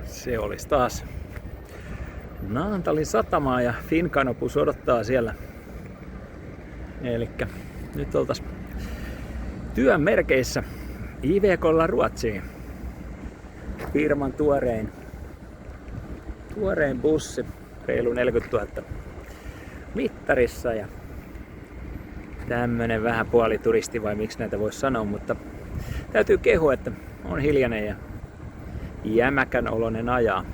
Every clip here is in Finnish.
Se olisi taas Naantalin satamaa ja Finncanopus odottaa siellä. Elikkä nyt oltais työn merkeissä IVK:lla Ruotsiin. Firman tuorein bussi, reilu 40 000 mittarissa ja tämmönen vähän puolituristi vai miksi näitä voisi sanoa, mutta täytyy kehua, että on hiljainen ja jämäkän oloinen ajaa.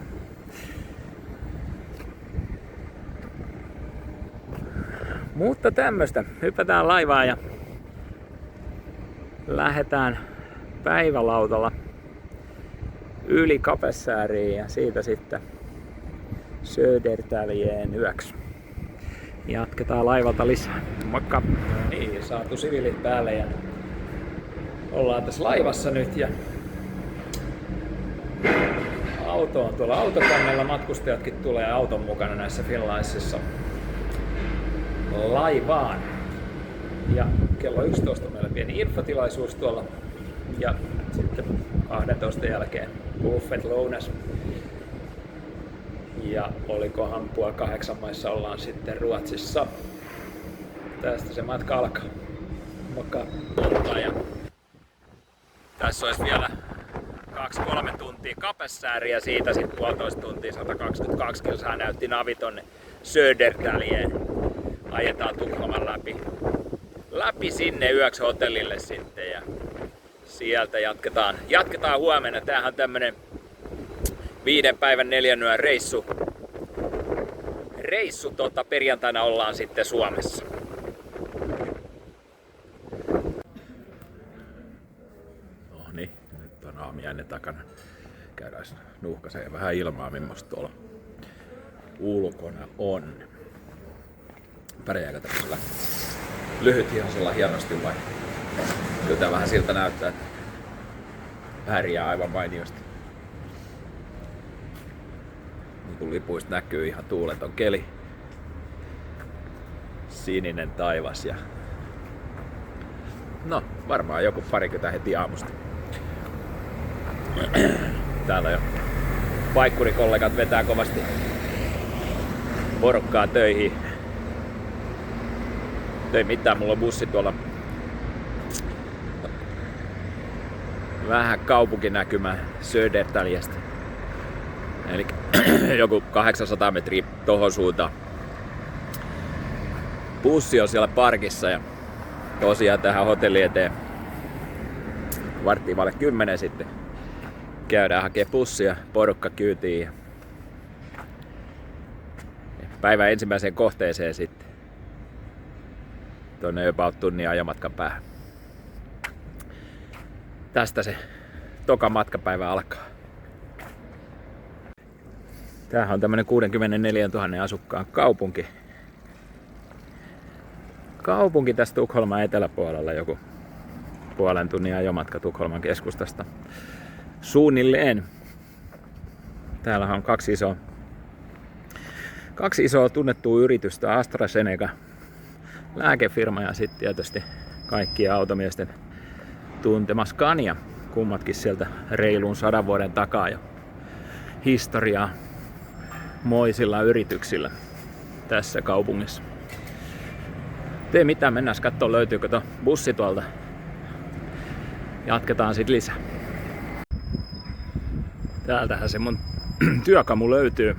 Mutta tämmöstä. Hypätään laivaan ja lähdetään päivälautalla yli Kapellskäriin ja siitä sitten Södertäljeen yöksi. Jatketaan laivalta lisää. Moikka! Niin, saatu siviilit päälle ja ollaan tässä laivassa nyt ja auto on tuolla autokannella. Matkustajatkin tulee auton mukana näissä Finlaississa laivaan. Ja kello 11 on meillä pieni infotilaisuus tuolla ja sitten 12 jälkeen buffet lounas. Ja olikohan 7:30 maissa ollaan sitten Ruotsissa. Tästä se matka alkaa. Moikka! Ja tässä olisi vielä 2-3 tuntia Kapellskäriä, siitä sitten 1,5 tuntia, 122 kilsaa näytti navi tonne Södertäljeen. Ajetaan Tukholman läpi sinne yöksi hotellille sitten ja sieltä jatketaan huomenna. Tämähän on tämmönen 5 päivän 4 yön reissu. Perjantaina ollaan sitten Suomessa. No niin, nyt on aamiainen takana. Käydään nuuhkaseen vähän ilmaa, millaista tuolla ulkona on. Pärjääkö tämmöisellä lyhythihasella hienosti vai? Kyllä tää vähän siltä näyttää, että pärjää aivan mainiosti. Niin kuin lipuista näkyy, ihan tuuleton keli. Sininen taivas ja no varmaan joku 20 heti aamusta. Täällä jo paikkurikollegat vetää kovasti porukkaa töihin. Ei mitään, mulla on bussi tuolla vähän kaupunkinäkymä Södertäljestä. Eli joku 800 metriä tohon suuntaan. Bussi on siellä parkissa ja tosiaan tähän hotelli eteen 9:15 sitten käydään hakee bussia, porukka kyytiin ja päivän ensimmäiseen kohteeseen sitten. Tuonne about tunnin ajomatkan päähän. Tästä se toka matkapäivä alkaa. Tämähän on tämmönen 64 000 asukkaan kaupunki. Kaupunki tässä Tukholman eteläpuolella, joku 1,5 tunnin ajomatka Tukholman keskustasta. Suunnilleen. Täällä on kaksi isoa tunnettua yritystä, AstraZeneca lääkefirma ja sitten tietysti kaikkien automiesten tuntema Scania. Kummatkin sieltä reilun 100 vuoden takaa jo historiaa moisilla yrityksillä tässä kaupungissa. Tee mitään, mennään katsomaan löytyykö tuo bussi tuolta. Jatketaan sit lisää. Täältähän se mun työkamu löytyy.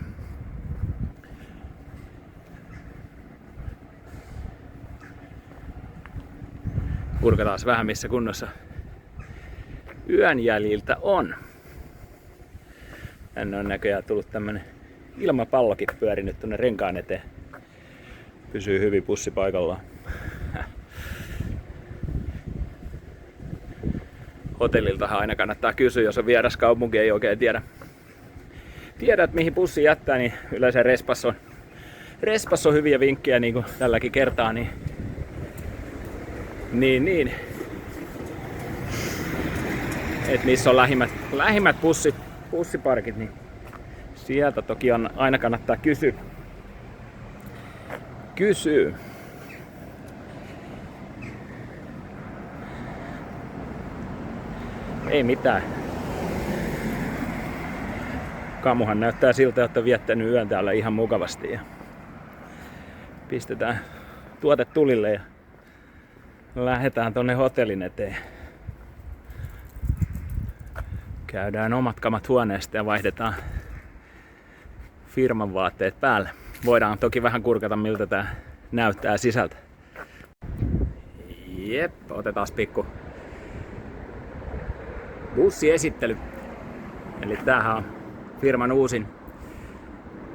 Kurkataan vähän missä kunnossa yön jäljiltä on. Tänne on näköjään tullut tämmönen ilmapallokin pyörinyt tuonne renkaan eteen. Pysyy hyvin pussi paikallaan. Hotelliltahan aina kannattaa kysyä, jos on vieras kaupunki, ei oikein tiedä, että mihin bussi jättää, niin yleensä Respas on hyviä vinkkejä niin kuin tälläkin kertaa. Niin. Et missä on lähimmät bussiparkit, niin sieltä toki aina kannattaa kysyä. Ei mitään. Kamuhan näyttää siltä, että on viettänyt yön täällä ihan mukavasti. Ja pistetään tuote tulille ja lähdetään tonne hotellin eteen. Käydään omat kamat huoneesta ja vaihdetaan firman vaatteet päälle. Voidaan toki vähän kurkata, miltä tää näyttää sisältä. Jep, otetaan pikku bussiesittely. Eli tämähän on firman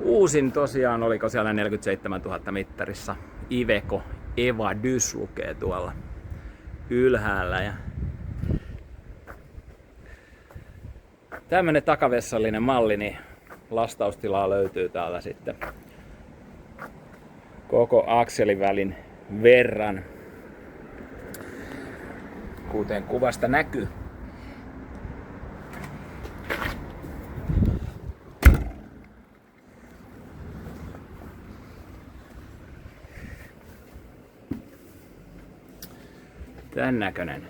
uusin tosiaan, oliko siellä 47 000 mittarissa. Iveco Evadys lukee tuolla ylhäällä. Ja tämmönen takavessallinen malli, niin lastaustilaa löytyy täällä sitten koko akselin välin verran, kuten kuvasta näkyy. Tän näköinen.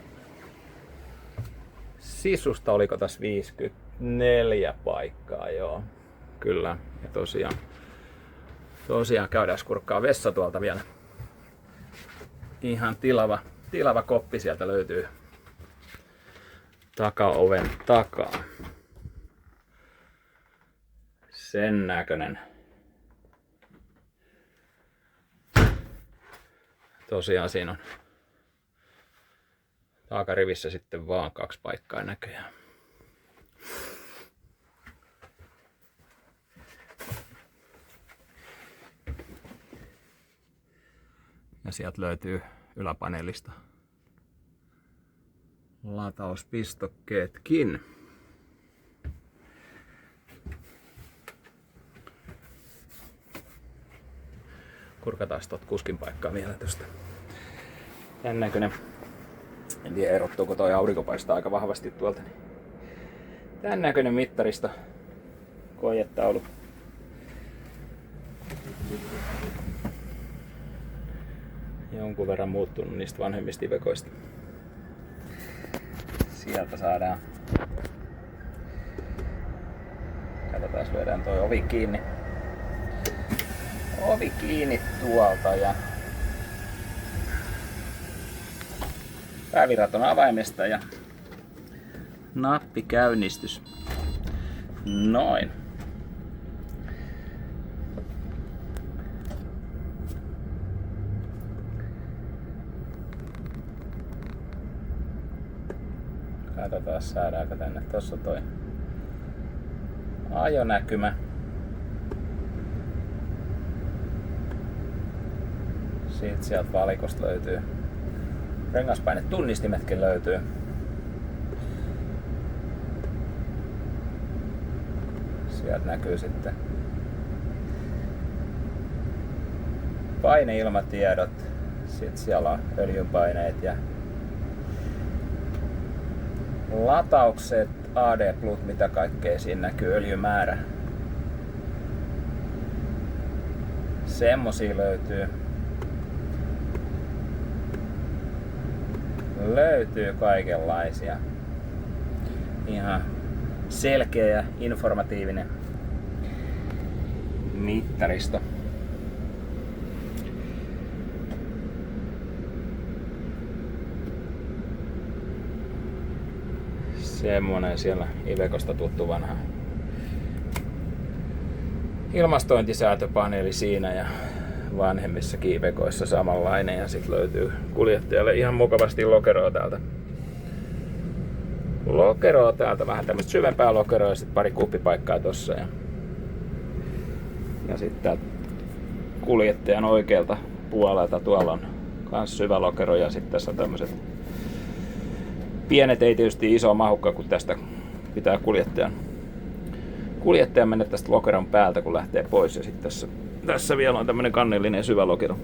Sisusta oliko tässä 54 paikkaa, joo. Kyllä, ja tosiaan käydään kurkkaa vessa tuolta vielä. Ihan tilava koppi sieltä löytyy takaoven takaa. Sen näköinen. Tosiaan siinä on takarivissä sitten vaan 2 paikkaa näköjään. Ja sieltä löytyy yläpaneelista latauspistokkeetkin. Kurkataan tuot kuskin paikkaa vielä tuosta. Tän näköinen. En tiedä erottuuko toi aurinko paistaa aika vahvasti tuolta. Tän näköinen mittarista koejetaulu. Jonkun verran muuttunut niistä vanhemmista Ivecoista. Sieltä saadaan. Katsotaan, lyödään toi ovi kiinni. Ovi kiinni tuolta ja päävirrat on avaimesta ja nappikäynnistys. Noin. Katsotaan saadaanko tänne. Tossa on toi ajonäkymä. Sitten sieltä valikosta löytyy rengaspainetunnistimetkin löytyy. Sieltä näkyy sitten paineilmatiedot. Sitten siellä on öljynpaineet ja lataukset, AD+, mitä kaikkea siinä näkyy, öljymäärä. Semmosia löytyy kaikenlaisia. Ihan selkeä ja informatiivinen mittaristo. Semmonen siellä Ivecosta tuttu vanha ilmastointisäätöpaneeli siinä ja vanhemmissakin Ivecoissa samanlainen ja sit löytyy kuljettajalle ihan mukavasti lokeroa täältä. Vähän tämmöistä syvempää lokeroa ja sit pari kuppipaikkaa tossa ja sitten täältä kuljettajan oikealta puolelta tuolla on kans syvä lokero ja sitten tässä on tämmöiset pienet, ei tietysti iso mahukka, kun tästä pitää kuljettajan mennä tästä lokeron päältä, kun lähtee pois. Ja sitten tässä vielä on tämmönen kannellinen syvä lokero.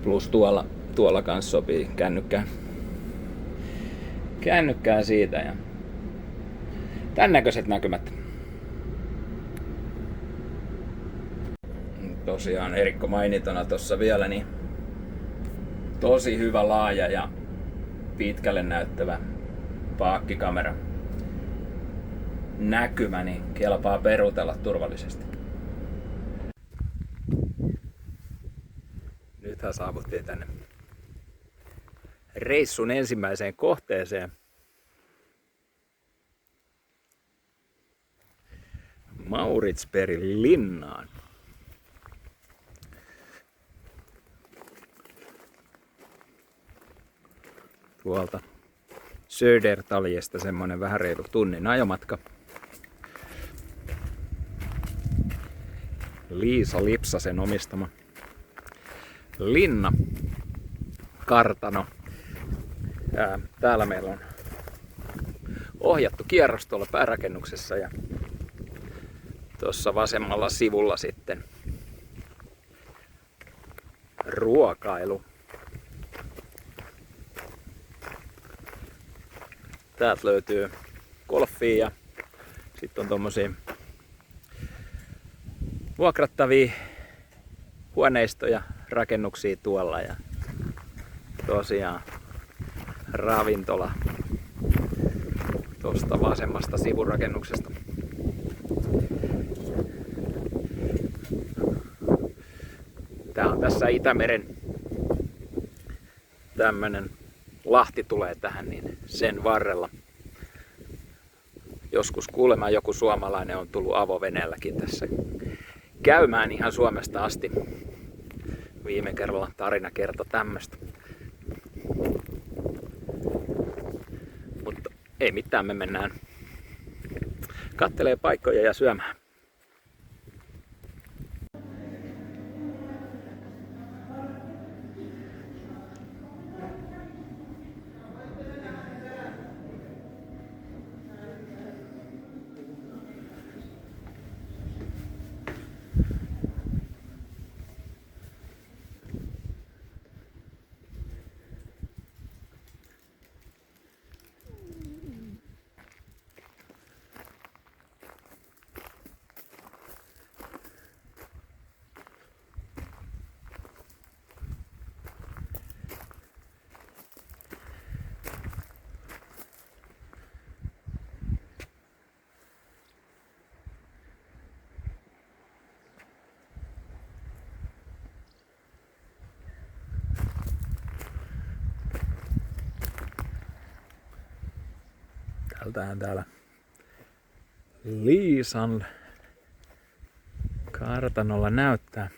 Plus tuolla kanssa sopii kännykkään siitä. Ja tän näköiset näkymät. Tosiaan Erikko mainintona tossa vielä, niin tosi hyvä laaja ja pitkälle näyttävä paakkikamera. näkymä, niin kelpaa peruutella turvallisesti. Nythän saavuttiin tänne reissun ensimmäiseen kohteeseen. Mauritsbergin linnaan. Tuolta Södertaljesta semmonen vähän reilu tunnin ajomatka. Liisa Lipsasen omistama linna, kartano. Täällä meillä on ohjattu kierros tuolla päärakennuksessa ja tuossa vasemmalla sivulla sitten ruokailu. Täältä löytyy golfia ja sitten on tommosia vuokrattavia huoneistoja, rakennuksia tuolla ja tosiaan ravintola tuosta vasemmasta sivurakennuksesta. Tää on tässä Itämeren tämmönen lahti tulee tähän, niin sen varrella. Joskus kuulemma joku suomalainen on tullut avoveneelläkin tässä käymään ihan Suomesta asti. Viime kerralla tarina kertoi tämmöstä. Mutta ei mitään, me mennään kattelee paikkoja ja syömään. Tältähän täällä Liisan kartanolla näyttää.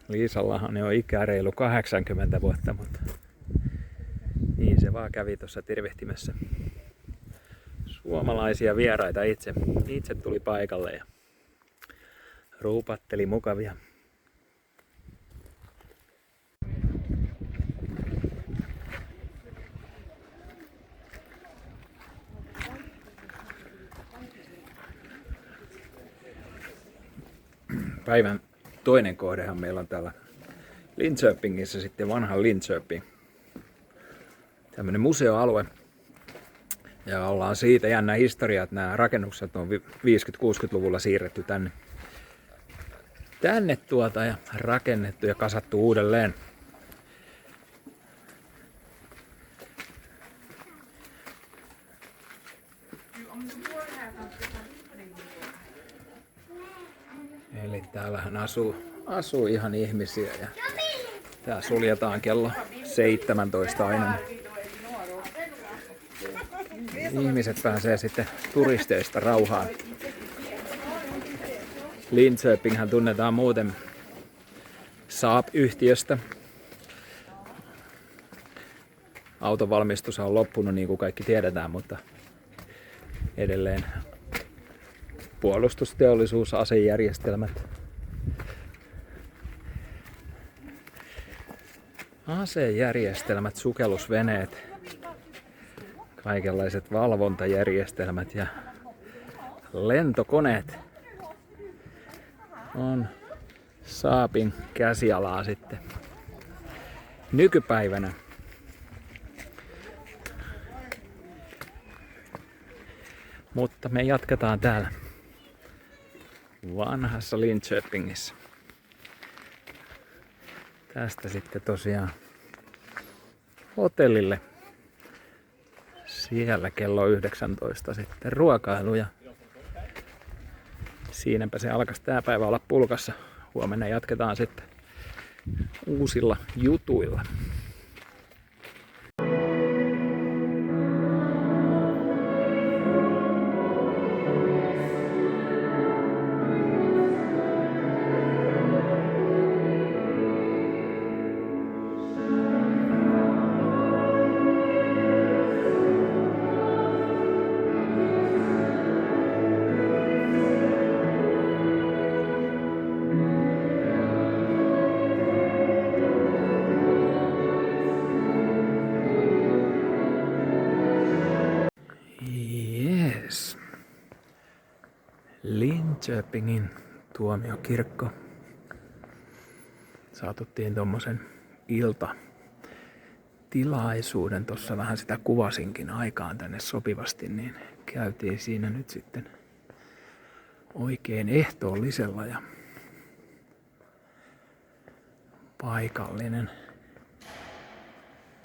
Liisallahan on ikää reilu 80 vuotta, mutta niin se vaan kävi tuossa tervehtimässä suomalaisia vieraita itse. Itse tuli paikalle ja ruupatteli mukavia. Päivän toinen kohdehan meillä on täällä Linköpingissä sitten vanha Linköping. Tämmönen museoalue. Ja ollaan siitä jännä historia, että nämä rakennukset on 50-60-luvulla siirretty tänne ja rakennettu ja kasattu uudelleen. Eli täällähän asuu ihan ihmisiä ja tää suljetaan kello 17 aina. Ihmiset pääsee sitten turisteista rauhaan. Linköpinghän tunnetaan muuten Saab-yhtiöstä. Autovalmistus on loppunut niin kuin kaikki tiedetään, mutta edelleen puolustusteollisuus, asejärjestelmät. Asejärjestelmät, sukellusveneet, kaikenlaiset valvontajärjestelmät ja lentokoneet on Saabin käsialaa sitten nykypäivänä. Mutta me jatketaan täällä vanhassa Linköpingissä. Tästä sitten tosiaan hotellille Siellä kello 19 sitten ruokailu ja siinäpä se alkaisi tää päivä olla pulkassa. Huomenna jatketaan sitten uusilla jutuilla. Linköpingin tuomiokirkko. Saatuttiin tommosen iltatilaisuuden, tossa vähän sitä kuvasinkin aikaan tänne sopivasti, niin käytiin siinä nyt sitten oikein ehtoollisella ja paikallinen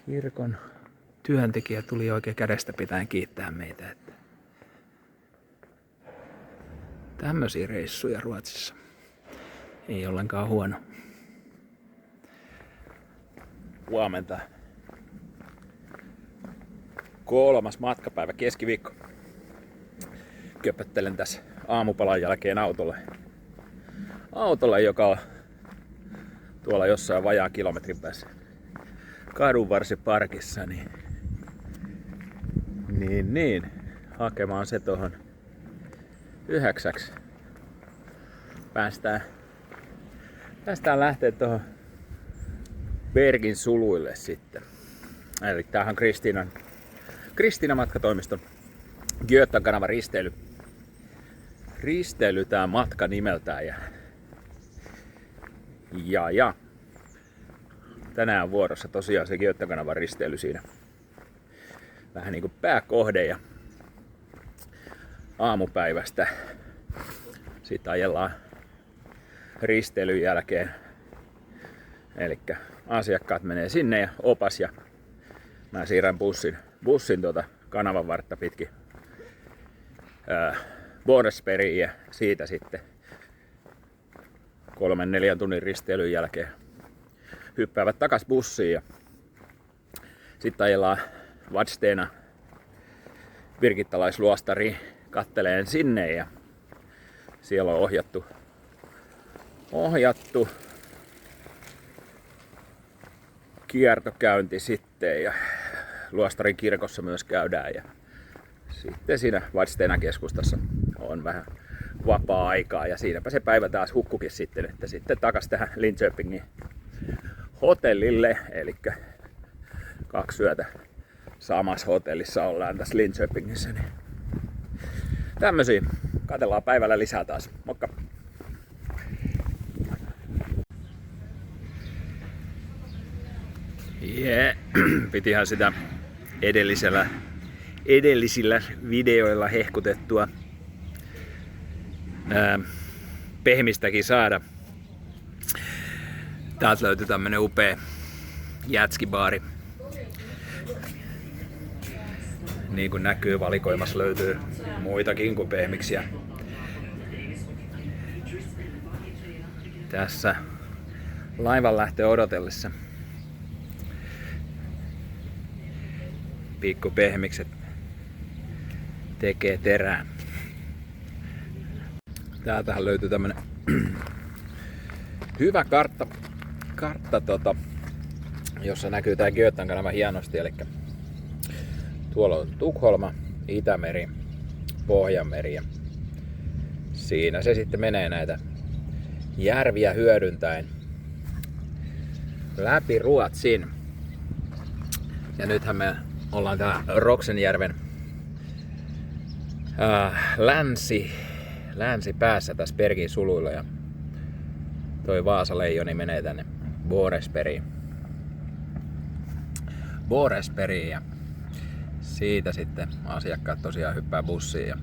kirkon työntekijä tuli oikein kädestä pitäen kiittää meitä, että tämmöisiä reissuja Ruotsissa ei ollenkaan huono. Huomenta. 3. matkapäivä, keskiviikko. Köpöttelen tässä aamupalan jälkeen autolle, joka on tuolla jossain vajaa kilometrin päässä kadunvarsiparkissa, niin hakemaan se tuohon 9. Päästään lähteä tuohon Bergin suluille sitten. Eli tämähän on Kristiinan matkatoimiston Götan kanavan risteily tää matka nimeltään ja tänään vuorossa tosiaan se Götan kanavan risteily siinä vähän niinku pääkohde ja aamupäivästä sitten ajellaan risteilyn jälkeen. Elikkä asiakkaat menee sinne ja opas ja mä siirrän bussin kanavan vartta pitkin Boresperiin ja siitä sitten 3-4 tunnin risteilyn jälkeen hyppäävät takas bussiin ja sitten ajellaan Vadstena Birgittalaisluostariin katteleen sinne ja siellä on ohjattu kiertokäynti sitten ja Luostarin kirkossa myös käydään ja sitten siinä Vadstena keskustassa on vähän vapaa-aikaa ja siinäpä se päivä taas hukkukin sitten, että sitten takas tähän Linköpingin hotellille, eli 2 yötä samassa hotellissa ollaan tässä Linköpingissä. Niin tämmösiä. Katsellaan päivällä lisää taas. Moikka! Pitihän sitä edellisillä videoilla hehkutettua pehmistäkin saada. Täältä löytyy tämmönen upea jätskibaari. Niin kuin näkyy, valikoimassa löytyy muitakin kuin pehmiksiä. Tässä laivan lähtö odotellessa pikku pehmikset tekee terää. Täältähän löytyy tämmönen hyvä kartta jossa näkyy tää Götan kanava hienosti, eli tuolla on Tukholma, Itämeri, Pohjanmeri ja siinä se sitten menee näitä järviä hyödyntäen läpi Ruotsin. Ja nythän me ollaan täällä Roksenjärven länsipäässä tässä Bergin suluilla ja toi Vaasaleijoni menee tänne Boresperiin ja siitä sitten asiakkaat tosiaan hyppää bussiin ja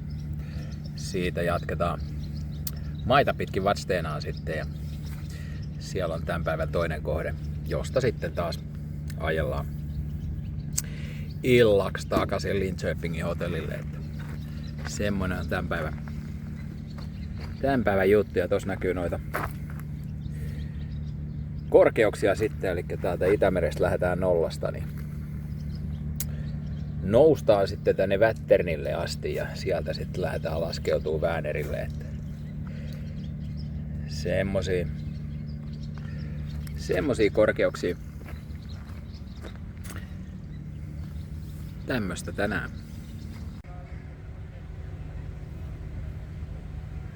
siitä jatketaan maita pitkin Vadstenaa sitten ja siellä on tämän päivän toinen kohde, josta sitten taas ajellaan illaksi takaisin Linköpingin hotellille. Että semmonen on tämän päivän juttu. Ja tossa näkyy noita korkeuksia sitten, eli täältä Itämerestä lähdetään nollasta, niin noustaan sitten tänne Vätternille asti ja sieltä sitten lähdetään laskeutuu Väänerille. Että semmosia korkeuksia. Tämmöstä tänään.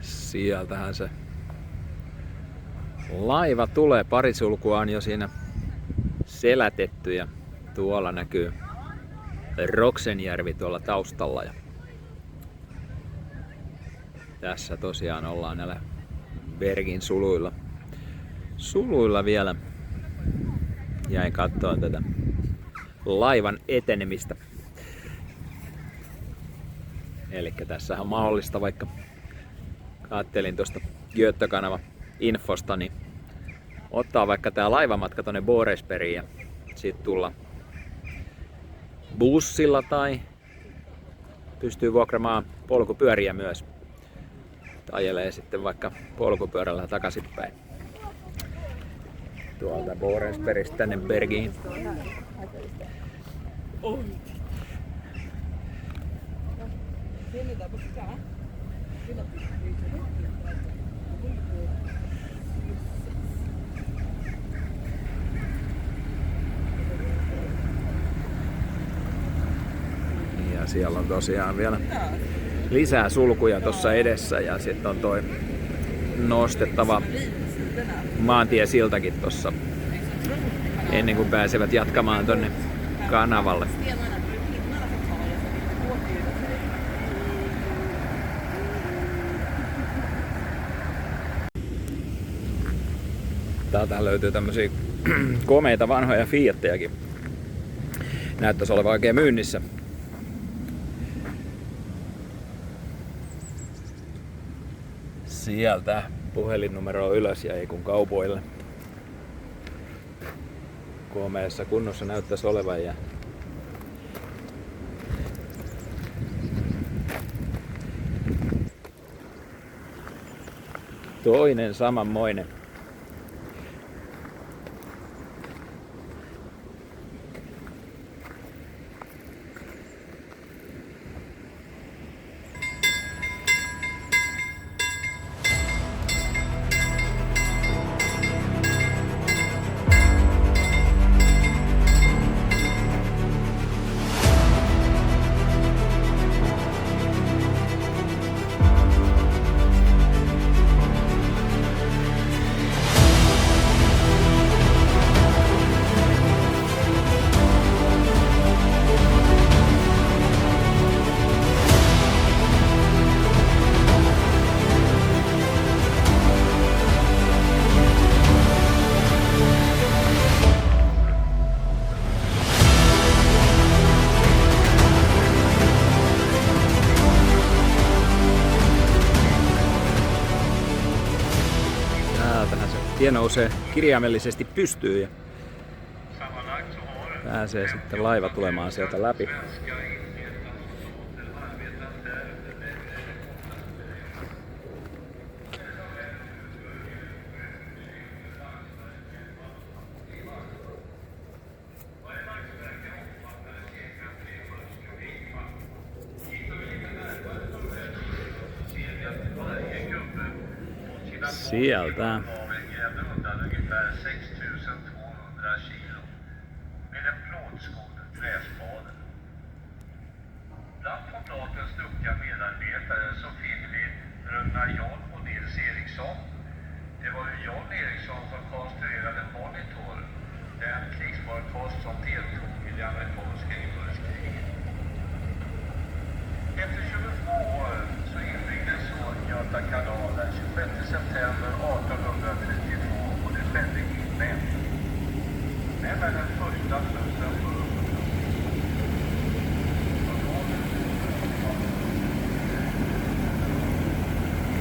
Sieltähän se laiva tulee. Pari sulkua on jo siinä selätetty ja tuolla näkyy Roksenjärvi tuolla taustalla. Ja tässä tosiaan ollaan näillä Bergin suluilla vielä. Jäin katsomaan tätä laivan etenemistä. Elikkä tässä on mahdollista, vaikka kattelin tuosta Göttökanava infosta, niin ottaa vaikka tää laivamatka tonne Boresbergiin ja sit tulla bussilla tai pystyy vuokramaan polkupyöriä myös. Ajelee sitten vaikka polkupyörällä takaisinpäin. Tuolta Boresbergistä tänne Bergiin. Ja siellä on tosiaan vielä lisää sulkuja tuossa edessä ja sitten on toi nostettava maantiesiltakin tuossa ennen kuin pääsevät jatkamaan tonne kanavalle. Täältä löytyy tämmösiä komeita vanhoja Fiattejakin. Näyttäisi olevan oikein myynnissä. Sieltä puhelinnumero ylös ja ei kun kaupoille. Komeessa kunnossa näyttäisi olevan. Ja toinen samanmoinen. Tie nousee kirjaimellisesti pystyyn ja pääsee sitten laiva tulemaan sieltä läpi. Sieltä.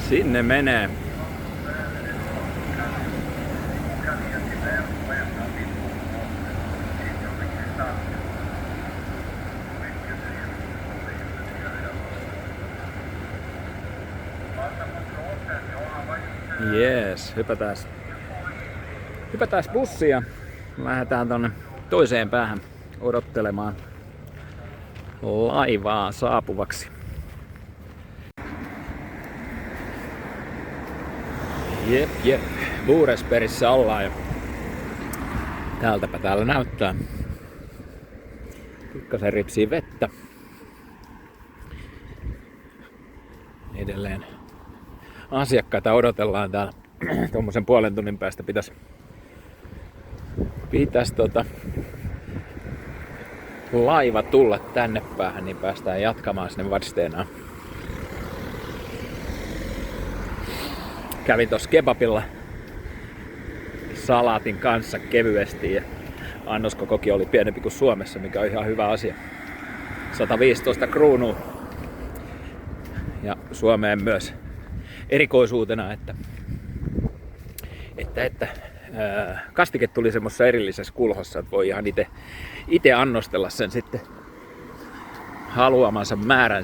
Sinne menee. Jees, hypätään bussiin ja lähdetään tonne toiseen päähän odottelemaan laivaa saapuvaksi. Jep, Buresperissä ollaan ja täältäpä täällä näyttää. Pikkasen ripsii vettä. Edelleen asiakkaita odotellaan täällä. Tuommoisen puolen tunnin päästä pitäisi laiva tulla tänne päähän, niin päästään jatkamaan sinne Vadstenaan. Kävin tossa kebabilla salaatin kanssa kevyesti ja annoskokokin oli pienempi kuin Suomessa, mikä on ihan hyvä asia. 115 kruunua. Ja Suomeen myös erikoisuutena, että kastike tuli semmoisessa erillisessä kulhossa, että voi ihan itse annostella sen sitten haluamansa määrän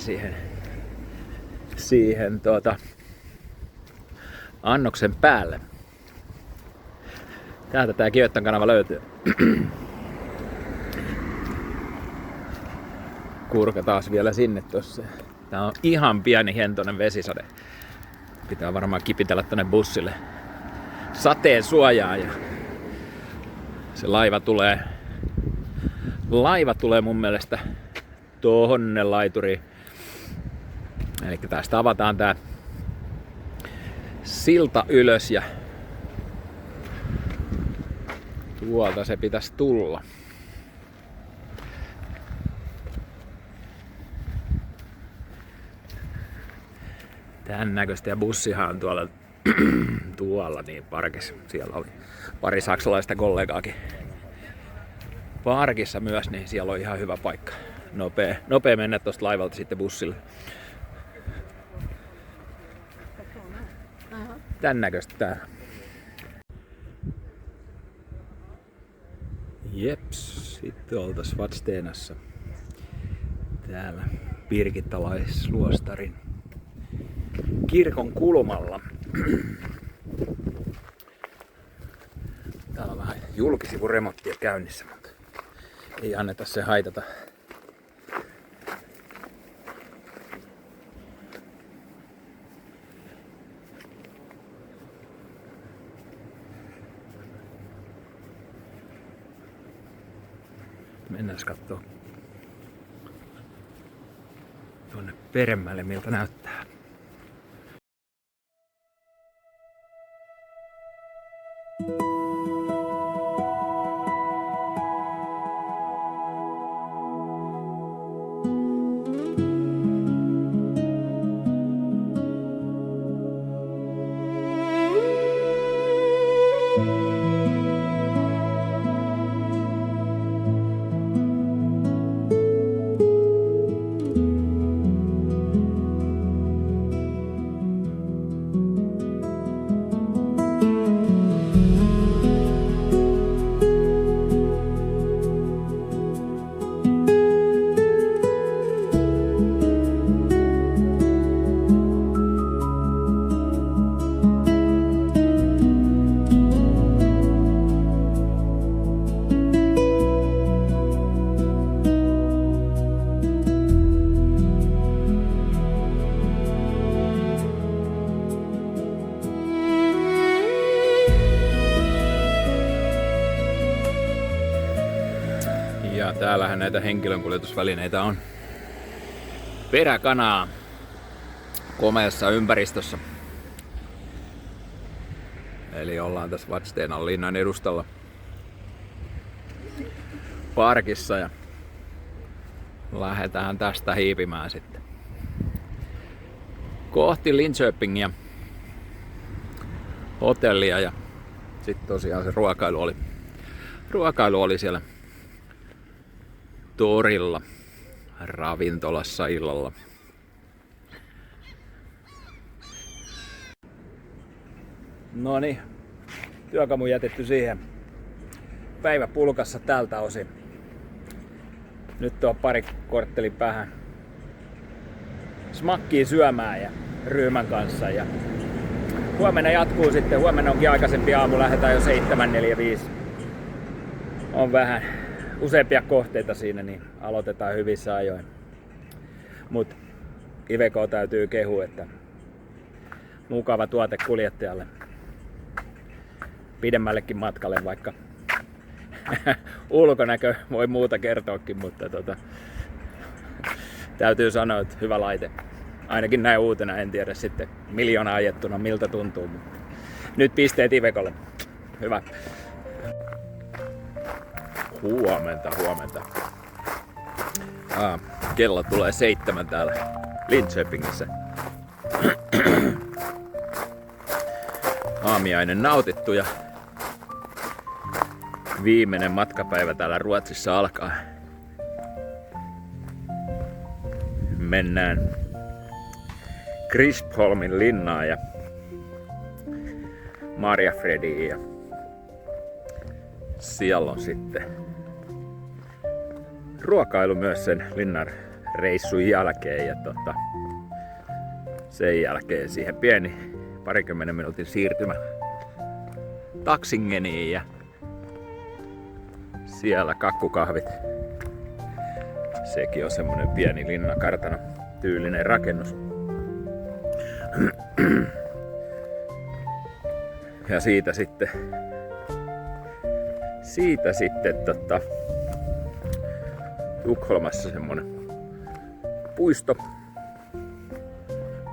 siihen annoksen päälle. Täältä tää Kivettan kanava löytyy. Kurka taas vielä sinne tossa. Tää on ihan pieni hentonen vesisade. Pitää varmaan kipitellä tonne bussille sateen suojaa ja se laiva tulee mun mielestä tonne laituriin. Eli tästä avataan tää silta ylös ja tuolta se pitäisi tulla. Tän näköistä ja bussihan on tuolla niin parkissa. Siellä oli pari saksalaista kollegaakin parkissa myös, niin siellä on ihan hyvä paikka. Nopea mennä tosta laivalta sitten bussille. Tän näköistä tää. Jeps, sitten oltais Vadstenassa. Täällä Birgittalaisluostarin kirkon kulmalla. Täällä on vähän julkisivuremonttia käynnissä, mutta ei anneta se haitata. Mennään kattoo tuonne peremmälle, miltä näyttää. Ja täällähän näitä henkilönkuljetusvälineitä on peräkanaa komeassa ympäristössä. Eli ollaan tässä Vadstenan linnan edustalla parkissa ja lähdetään tästä hiipimään sitten kohti Linköpingiä hotellia ja sitten tosiaan se ruokailu oli siellä torilla ravintolassa illalla. Noniin, työkamu jätetty siihen. Päivä pulkassa tältä osin. Nyt on pari korttelin päähän smakkiin syömään ja ryhmän kanssa ja huomenna jatkuu sitten. Huomenna onkin aikaisempi aamu, lähdetään jo 7:45. On vähän useampia kohteita siinä, niin aloitetaan hyvissä ajoin. Mut Iveco täytyy kehua, että mukava tuote kuljettajalle pidemmällekin matkalle, vaikka ulkonäkö voi muuta kertoakin, mutta täytyy sanoa, että hyvä laite. Ainakin näin uutena, en tiedä sitten miljoona ajettuna miltä tuntuu, mutta nyt pisteet Ivecolle. Hyvä. Huomenta. Kello tulee 7 täällä Linköpingissä. Aamiainen nautittu ja viimeinen matkapäivä täällä Ruotsissa alkaa. Mennään Krispholmin linnaan ja Mariafrediin ja siellä on sitten ruokailu myös sen linnan reissun jälkeen ja sen jälkeen siihen pieni 20 minuutin siirtymä Taksingeniin ja siellä kakkukahvit. Sekin on semmonen pieni linnakartano tyylinen rakennus. Ja siitä sitten Tukholmassa semmonen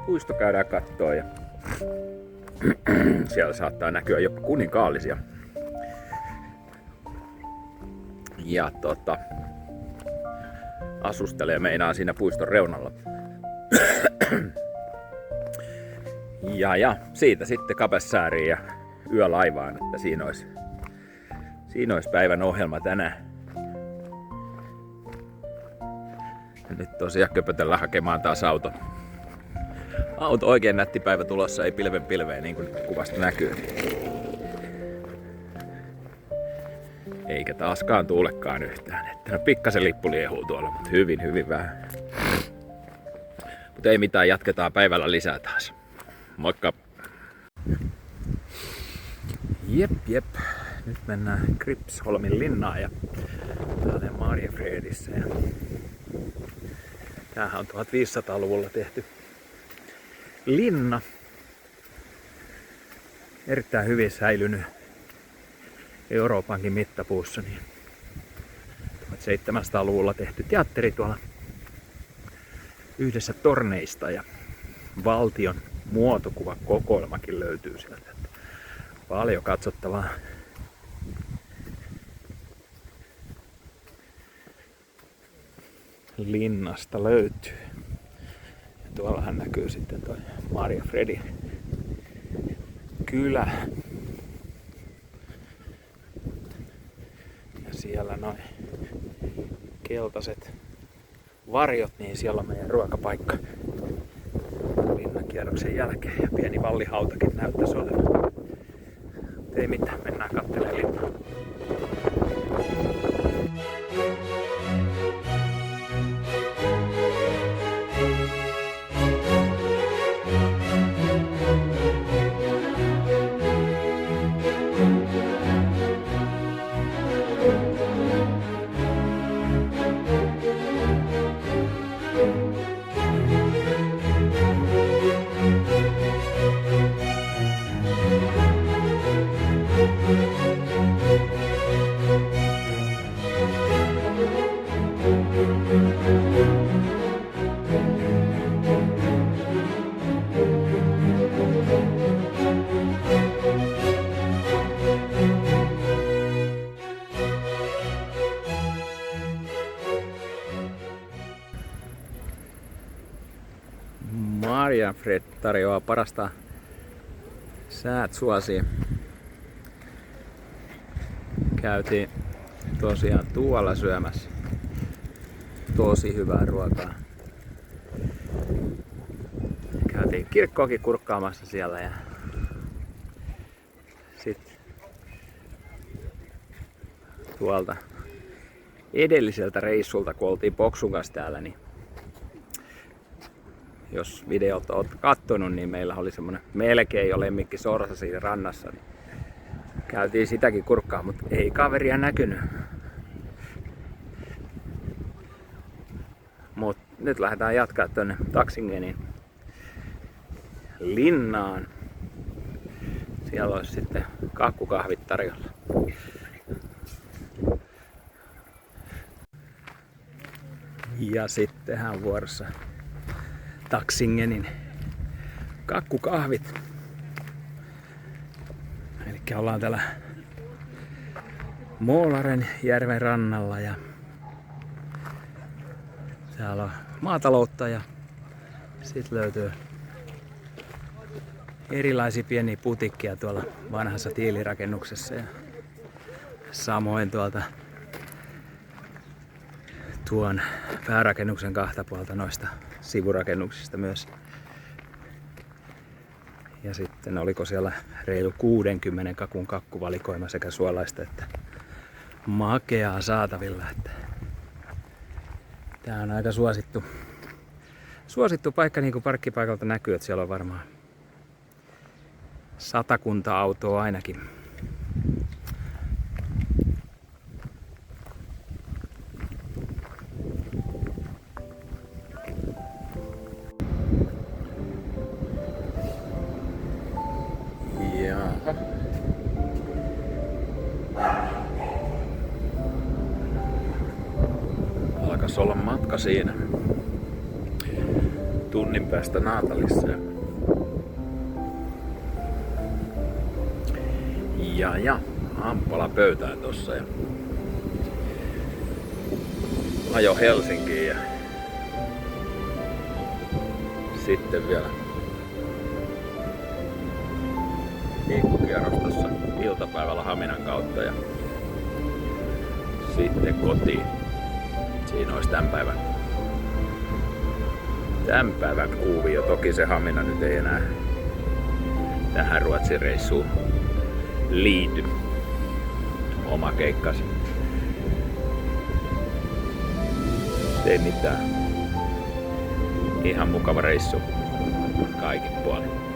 puisto käydään kattoo ja siellä saattaa näkyä jopa kuninkaallisia. Ja asustelee meinaa siinä puiston reunalla. Ja siitä sitten Kapellskäriin ja yölaivaan, että siinä olisi päivän ohjelma tänään. Ja nyt tosiaan köpötellään hakemaan taas auto. Oikein nätti päivä tulossa, ei pilveä niin kuin kuvasta näkyy. Eikä taaskaan tuulekaan yhtään. Että no pikkasen lippu liehuu tuolla, mutta hyvin vähän. Mutta ei mitään, jatketaan päivällä lisää taas. Moikka! Jep. Nyt mennään Krispholmin linnaan ja täällä Mariafredissä. Tämähän on 1500-luvulla tehty linna. Erittäin hyvin säilynyt Euroopankin mittapuussa. Niin 1700-luvulla tehty teatteri tuolla yhdessä torneista ja valtion muotokuvakokoelmakin löytyy sieltä. Paljon katsottavaa. Linnasta löytyy. Ja tuollahan näkyy sitten toi Mariafredin kylä. Ja siellä noin keltaiset varjot, niin siellä on meidän ruokapaikka linnankierroksen jälkeen. Ja pieni vallihautakin näyttäisi olevan. Ei mitään, mennään katselemaan linnaa. Mariafred tarjoaa parasta säät suosia. Käytiin tosiaan tuolla syömässä tosi hyvää ruokaa. Käytiin kirkkoakin kurkkaamassa siellä ja sitten tuolta edelliseltä reissulta, kun oltiin Boksun kanssa täällä, niin jos videot oot kattonut, niin meillä oli semmonen melkein jo lemmikki sorsa siinä rannassa. Niin käytiin sitäkin kurkkaa, mutta ei kaveria näkynyt. Mut nyt lähdetään jatkaa tonne Taksingenin linnaan. Siellä olisi sitten kakkukahvit tarjolla. Ja sittenhän vuorossa Taksingenin kakkukahvit. Eli ollaan täällä Målaren järven rannalla ja täällä on maataloutta ja sitten löytyy erilaisia pieniä putikkia tuolla vanhassa tiilirakennuksessa ja samoin tuolta tuon päärakennuksen kahta puolta noista sivurakennuksista myös. Ja sitten oliko siellä reilu 60 kakun kakkuvalikoima sekä suolaista että makeaa saatavilla. Että tää on aika suosittu paikka, niin kuin parkkipaikalta näkyy, että siellä on varmaan 100 autoa ainakin. Jaha. Alkas olla matka siinä. Tunnin päästä Naatalissa. Ja Hampala pöytään tossa ja ajo Helsinkiin ja sitten vielä viikkokierros tossa iltapäivällä Haminan kautta ja sitten kotiin. Siinä olisi tämän päivän kuvio. Toki se Hamina nyt ei enää tähän Ruotsin reissuun liity. Oma keikkasi. Ei mitään. Ihan mukava reissu kaikin puolin.